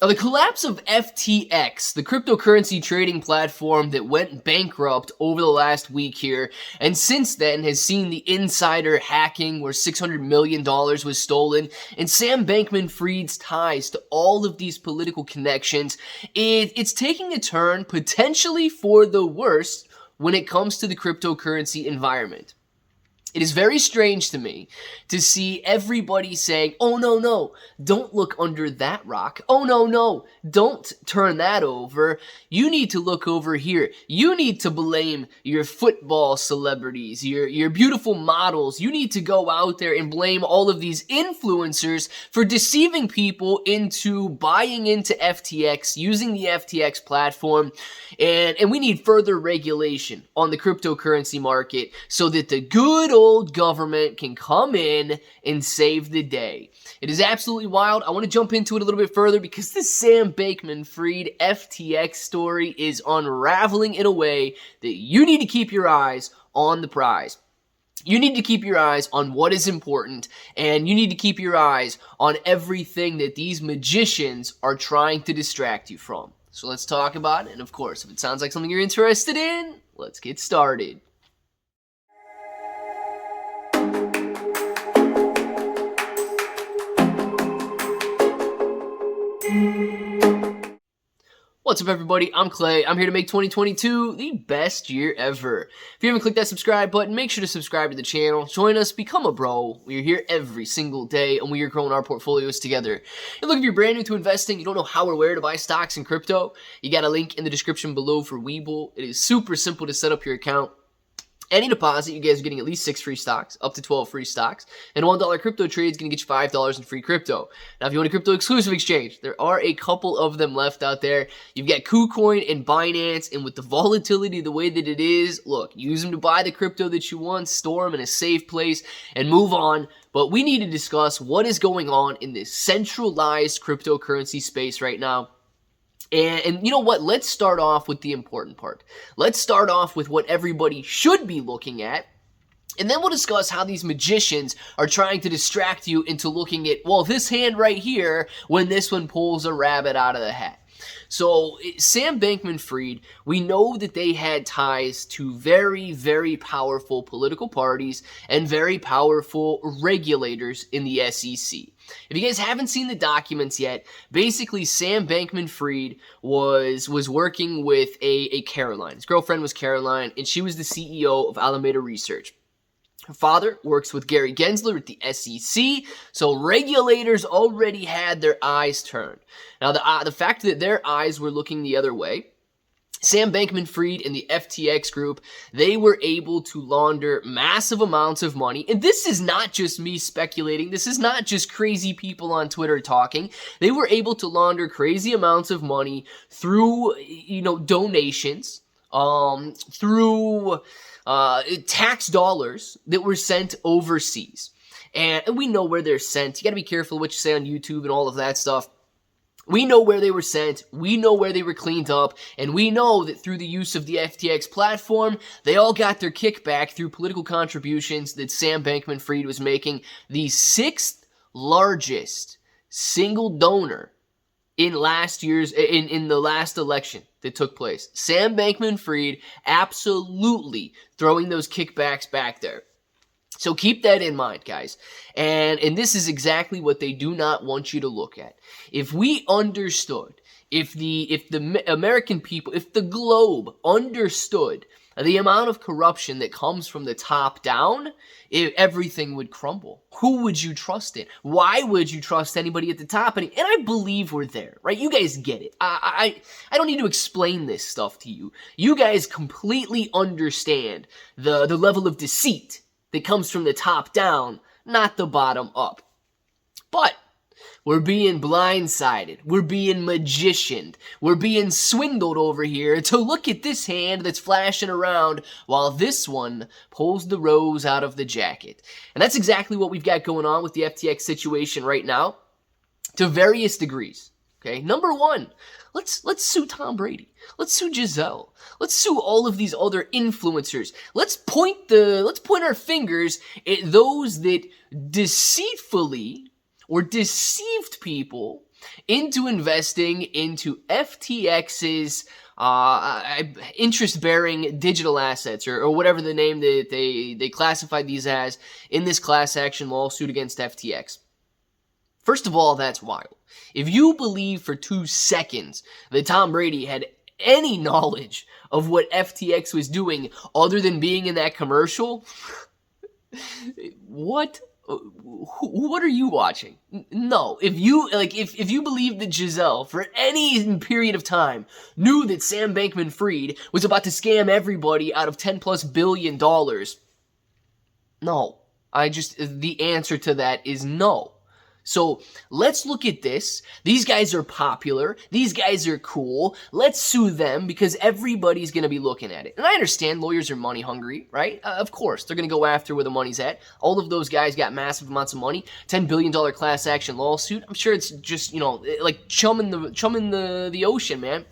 Now, the collapse of FTX, the cryptocurrency trading platform that went bankrupt over the last week here, and since then has seen the insider hacking where $600 million was stolen, and Sam Bankman-Fried's ties to all of these political connections, it's taking a turn potentially for the worst when it comes to the cryptocurrency environment. It is very strange to me to see everybody saying, oh, no, don't look under that rock. Oh, no, don't turn that over. You need to look over here. You need to blame your football celebrities, your beautiful models. You need to go out there and blame all of these influencers for deceiving people into buying into FTX, using the FTX platform. And we need further regulation on the cryptocurrency market so that the good old government can come in and save the day. It is absolutely wild. I want to jump into it a little bit further because this Sam Bankman-Fried FTX story is unraveling in a way that you need to keep your eyes on the prize. You need to keep your eyes on what is important, and you need to keep your eyes on everything that these magicians are trying to distract you from. So let's talk about it, and of course, if it sounds like something you're interested in, let's get started. What's up, everybody? I'm Clay. I'm here to make 2022 the best year ever. If you haven't clicked that subscribe button, make sure to subscribe to the channel. Join us, become a bro. We are here every single day, and we are growing our portfolios together. And look, if you're brand new to investing, you don't know how or where to buy stocks in crypto, you got a link in the description below for Webull. It is super simple to set up your account. Any deposit, you guys are getting at least 6 free stocks, up to 12 free stocks, and a $1 crypto trade is going to get you $5 in free crypto. Now, if you want a crypto exclusive exchange, there are a couple of them left out there. You've got KuCoin and Binance, and with the volatility the way that it is, look, use them to buy the crypto that you want, store them in a safe place, and move on. But we need to discuss what is going on in this centralized cryptocurrency space right now. And you know what? Let's start off with the important part. Let's start off with what everybody should be looking at. And then we'll discuss how these magicians are trying to distract you into looking at, well, this hand right here when this one pulls a rabbit out of the hat. So Sam Bankman-Fried, we know that they had ties to very, very powerful political parties and very powerful regulators in the SEC. If you guys haven't seen the documents yet, basically Sam Bankman-Fried was working with a Caroline. His girlfriend was Caroline, and she was the CEO of Alameda Research. Her father works with Gary Gensler at the SEC, so regulators already had their eyes turned. Now, the fact that their eyes were looking the other way, Sam Bankman-Fried and the FTX group, they were able to launder massive amounts of money. And this is not just me speculating. This is not just crazy people on Twitter talking. They were able to launder crazy amounts of money through, donations, through tax dollars that were sent overseas. And we know where they're sent. You got to be careful what you say on YouTube and all of that stuff. We know where they were sent, we know where they were cleaned up, and we know that through the use of the FTX platform, they all got their kickback through political contributions that Sam Bankman-Fried was making, the 6th largest single donor in the last election that took place. Sam Bankman-Fried absolutely throwing those kickbacks back there. So keep that in mind, guys. And this is exactly what they do not want you to look at. If we understood, if the American people, if the globe understood the amount of corruption that comes from the top down, everything would crumble. Who would you trust in? Why would you trust anybody at the top? And I believe we're there, right? You guys get it. I don't need to explain this stuff to you. You guys completely understand the level of deceit that comes from the top down, not the bottom up. But we're being blindsided. We're being magicianed. We're being swindled over here to look at this hand that's flashing around while this one pulls the rose out of the jacket. And that's exactly what we've got going on with the FTX situation right now to various degrees. Okay, number one, let's sue Tom Brady. Let's sue Giselle. Let's sue all of these other influencers. Let's point our fingers at those that deceitfully or deceived people into investing into FTX's interest-bearing digital assets, or whatever the name that they classified these as in this class action lawsuit against FTX. First of all, that's wild. If you believe for 2 seconds that Tom Brady had any knowledge of what FTX was doing other than being in that commercial, what are you watching? No. If you believe that Giselle for any period of time knew that Sam Bankman-Fried was about to scam everybody out of $10+ billion, no. The answer to that is no. So let's look at this. These guys are popular. These guys are cool. Let's sue them because everybody's going to be looking at it. And I understand lawyers are money hungry, right? Of course, they're going to go after where the money's at. All of those guys got massive amounts of money. $10 billion class action lawsuit. I'm sure it's just, like chum in the ocean, man.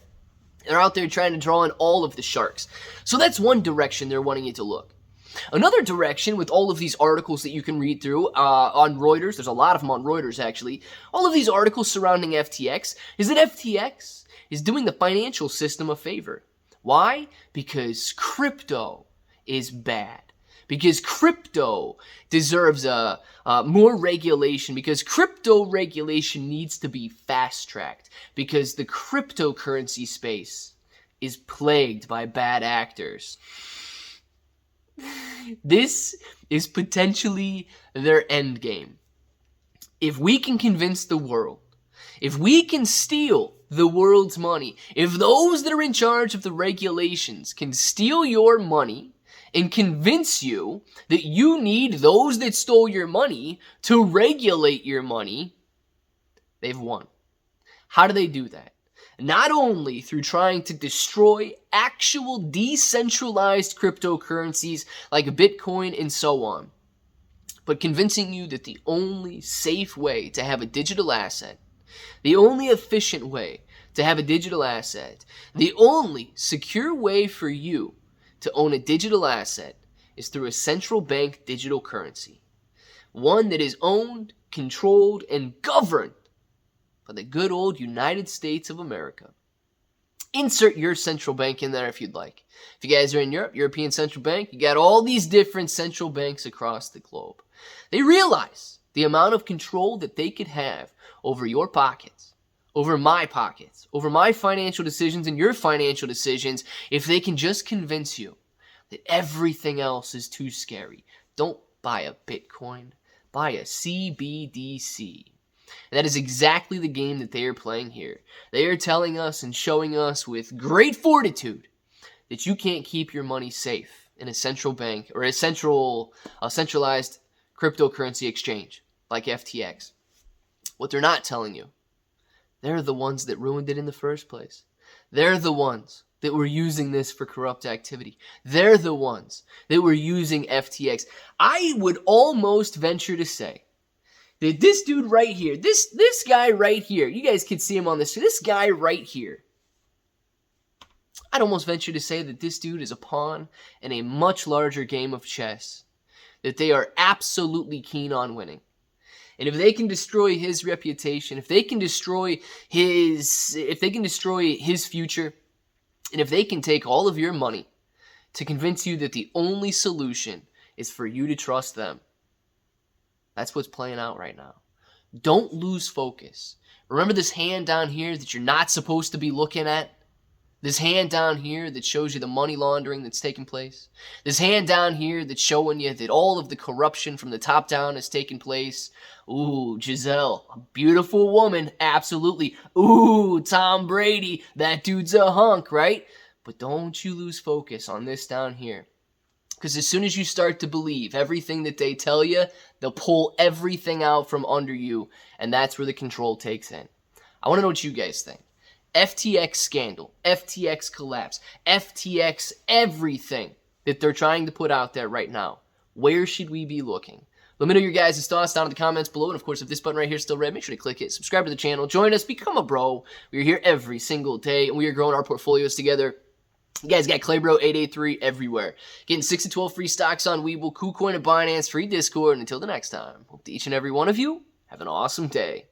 They're out there trying to draw in all of the sharks. So that's one direction they're wanting it to look. Another direction, with all of these articles that you can read through on Reuters, there's a lot of them on Reuters actually, all of these articles surrounding FTX, is that FTX is doing the financial system a favor. Why? Because crypto is bad. Because crypto deserves more regulation. Because crypto regulation needs to be fast-tracked. Because the cryptocurrency space is plagued by bad actors. This is potentially their end game. If we can convince the world, if we can steal the world's money, if those that are in charge of the regulations can steal your money and convince you that you need those that stole your money to regulate your money, they've won. How do they do that? Not only through trying to destroy actual decentralized cryptocurrencies like Bitcoin and so on, but convincing you that the only safe way to have a digital asset, the only efficient way to have a digital asset, the only secure way for you to own a digital asset is through a central bank digital currency. One that is owned, controlled, and governed by the good old United States of America. Insert your central bank in there if you'd like. If you guys are in Europe, European Central Bank, you got all these different central banks across the globe. They realize the amount of control that they could have over your pockets, over my financial decisions and your financial decisions if they can just convince you that everything else is too scary. Don't buy a Bitcoin, buy a CBDC. And that is exactly the game that they are playing here. They are telling us and showing us with great fortitude that you can't keep your money safe in a central bank or a centralized cryptocurrency exchange like FTX. What they're not telling you, they're the ones that ruined it in the first place. They're the ones that were using this for corrupt activity. They're the ones that were using FTX. I would almost venture to say that this dude right here, this guy right here, you guys can see him on this guy right here, I'd almost venture to say that this dude is a pawn in a much larger game of chess that they are absolutely keen on winning. And if they can destroy his reputation, if they can destroy his future, and if they can take all of your money to convince you that the only solution is for you to trust them, that's what's playing out right now. Don't lose focus. Remember this hand down here that you're not supposed to be looking at? This hand down here that shows you the money laundering that's taking place? This hand down here that's showing you that all of the corruption from the top down has taken place? Ooh, Giselle, a beautiful woman, absolutely. Ooh, Tom Brady, that dude's a hunk, right? But don't you lose focus on this down here. Because as soon as you start to believe everything that they tell you, they'll pull everything out from under you, and that's where the control takes in. I want to know what you guys think. FTX scandal, FTX collapse, FTX everything that they're trying to put out there right now. Where should we be looking? Let me know your guys' thoughts down in the comments below. And of course, if this button right here is still red, make sure to click it. Subscribe to the channel. Join us. Become a bro. We're here every single day, and we are growing our portfolios together. You guys got ClayBro 883 everywhere. Getting 6 to 12 free stocks on Webull, KuCoin, and Binance, free Discord. And until the next time, hope that each and every one of you have an awesome day.